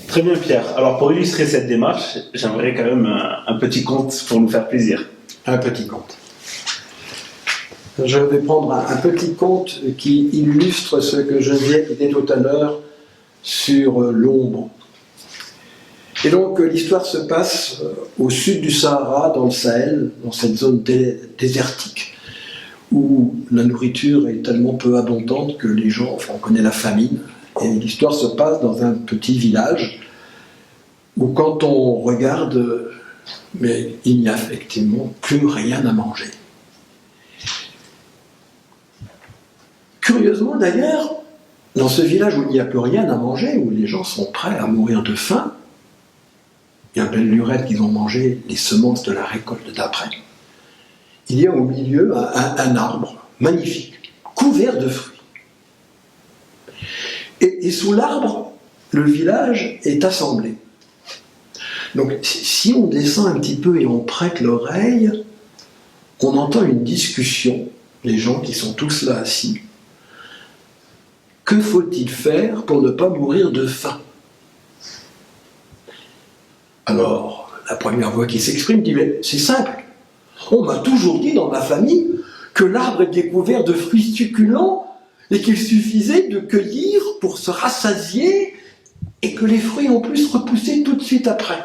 Très bien, Pierre. Alors, pour illustrer cette démarche, j'aimerais quand même un petit conte pour nous faire plaisir. Un petit conte. Je vais prendre un petit conte qui illustre ce que je disais tout à l'heure sur l'ombre. Et donc, l'histoire se passe au sud du Sahara, dans le Sahel, dans cette zone désertique, où la nourriture est tellement peu abondante que les gens, on connaît la famine. Et l'histoire se passe dans un petit village où quand on regarde, mais il n'y a effectivement plus rien à manger. Curieusement d'ailleurs, dans ce village où il n'y a plus rien à manger, où les gens sont prêts à mourir de faim, il y a belle lurette qu'ils ont mangé les semences de la récolte d'après, il y a au milieu un arbre magnifique, couvert de fruits. Et sous l'arbre, le village est assemblé. Donc si on descend un petit peu et on prête l'oreille, on entend une discussion, les gens qui sont tous là assis. Que faut-il faire pour ne pas mourir de faim? Alors, la première voix qui s'exprime dit, mais c'est simple. On m'a toujours dit dans ma famille que l'arbre était couvert de fruits succulents et qu'il suffisait de cueillir pour se rassasier et que les fruits en plus repoussaient tout de suite après.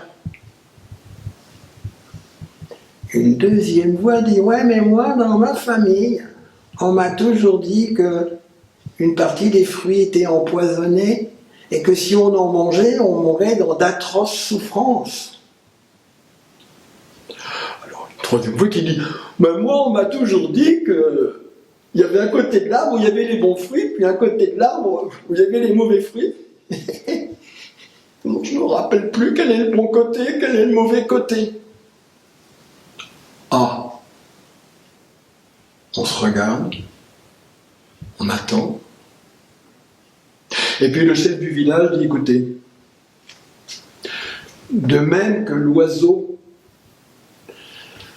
Une deuxième voix dit, ouais, mais moi, dans ma famille, on m'a toujours dit que une partie des fruits était empoisonnée et que si on en mangeait, on mourrait dans d'atroces souffrances. Alors, une troisième voix qui dit, ben moi, on m'a toujours dit que il y avait un côté de l'arbre où il y avait les bons fruits, puis un côté de l'arbre où il y avait les mauvais fruits. Donc je ne me rappelle plus quel est le bon côté, quel est le mauvais côté. Ah, on se regarde, on attend. Et puis le chef du village dit, écoutez, de même que l'oiseau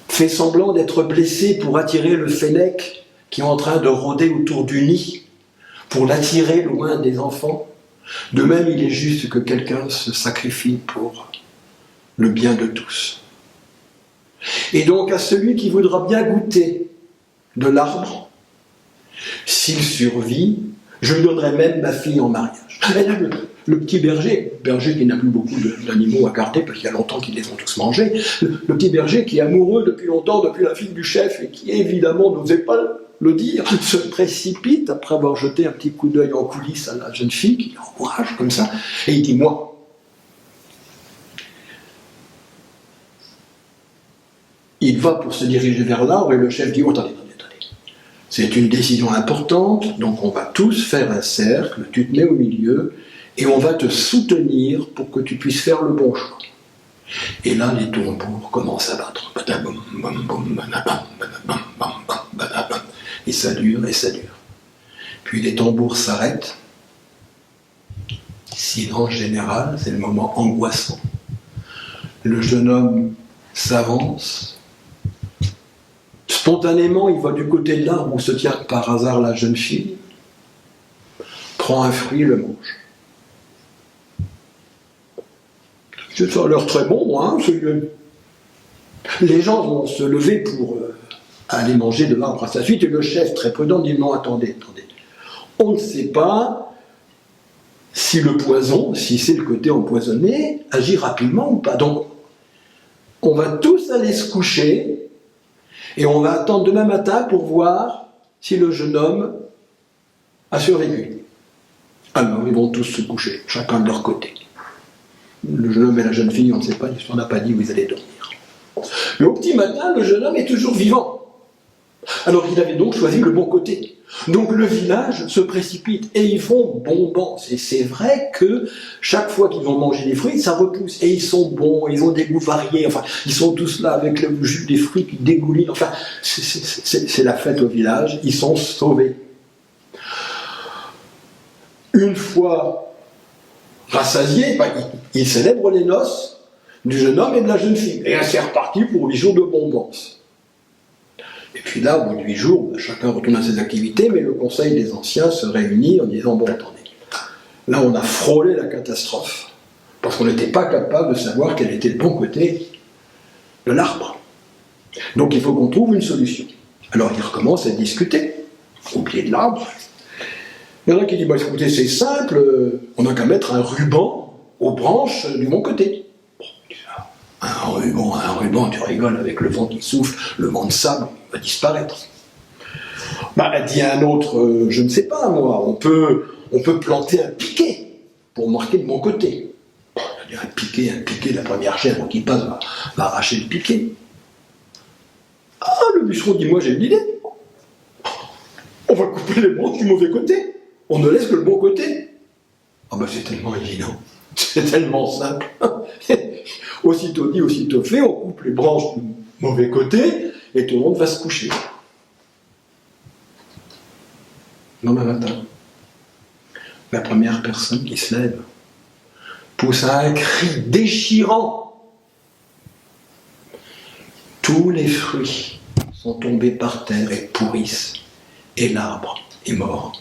fait semblant d'être blessé pour attirer le fennec qui est en train de rôder autour du nid, pour l'attirer loin des enfants, de même il est juste que quelqu'un se sacrifie pour le bien de tous. Et donc à celui qui voudra bien goûter de l'arbre, s'il survit, je lui donnerai même ma fille en mariage. Et là, le petit berger qui n'a plus beaucoup d'animaux à garder, parce qu'il y a longtemps qu'ils les ont tous mangés, le petit berger qui est amoureux depuis longtemps, depuis la fille du chef, et qui évidemment n'osait pas le dire, se précipite, après avoir jeté un petit coup d'œil en coulisses à la jeune fille, qui l'encourage comme ça, et il dit, moi, il va pour se diriger vers l'arbre, et le chef dit, oh, attendez. C'est une décision importante, donc on va tous faire un cercle, tu te mets au milieu, et on va te soutenir pour que tu puisses faire le bon choix. Et là, les tambours commencent à battre. Et ça dure, et ça dure. Puis les tambours s'arrêtent. Silence général, c'est le moment angoissant. Le jeune homme s'avance. Spontanément, il va du côté de l'arbre où se tient par hasard la jeune fille, prend un fruit et le mange. Ça a l'air très bon, hein, les gens vont se lever pour aller manger de l'arbre à sa suite, et le chef, très prudent, dit non, attendez. On ne sait pas si le poison, si c'est le côté empoisonné, agit rapidement ou pas. Donc, on va tous aller se coucher, et on va attendre demain matin pour voir si le jeune homme a survécu. Alors, ils vont tous se coucher, chacun de leur côté. Le jeune homme et la jeune fille, on ne sait pas, l'histoire n'a pas dit où ils allaient dormir. Mais au petit matin, le jeune homme est toujours vivant. Alors, il avait donc choisi le bon côté. Donc, le village se précipite et ils font bombance. Et c'est vrai que chaque fois qu'ils vont manger des fruits, ça repousse. Et ils sont bons, ils ont des goûts variés. Enfin, ils sont tous là avec le jus des fruits qui dégouline. Enfin, c'est la fête au village. Ils sont sauvés. Une fois rassasiés, ils célèbrent les noces du jeune homme et de la jeune fille. Et c'est reparti pour 8 jours de bombance. Et puis là, au bout de 8 jours, chacun retourne à ses activités, mais le conseil des anciens se réunit en disant, bon, attendez, là on a frôlé la catastrophe. Parce qu'on n'était pas capable de savoir quel était le bon côté de l'arbre. Donc il faut qu'on trouve une solution. Alors ils recommencent à discuter au pied de l'arbre. Il y en a qui dit, bah, écoutez, c'est simple, on n'a qu'à mettre un ruban aux branches du bon côté. Bon, un ruban, tu rigoles, avec le vent qui souffle, le vent de sable va disparaître. Bah, dit un autre, je ne sais pas moi, on peut planter un piquet pour marquer de mon côté. Bon, un piquet, la première chèvre qui passe va arracher le piquet. Ah, le bûcheron dit, moi j'ai une idée. On va couper les branches du mauvais côté. On ne laisse que le bon côté. Ah ben c'est tellement évident. C'est tellement simple. Aussitôt dit, aussitôt fait, on coupe les branches du mauvais côté et tout le monde va se coucher. Lendemain matin, la première personne qui se lève pousse un cri déchirant. Tous les fruits sont tombés par terre et pourrissent, et l'arbre est mort.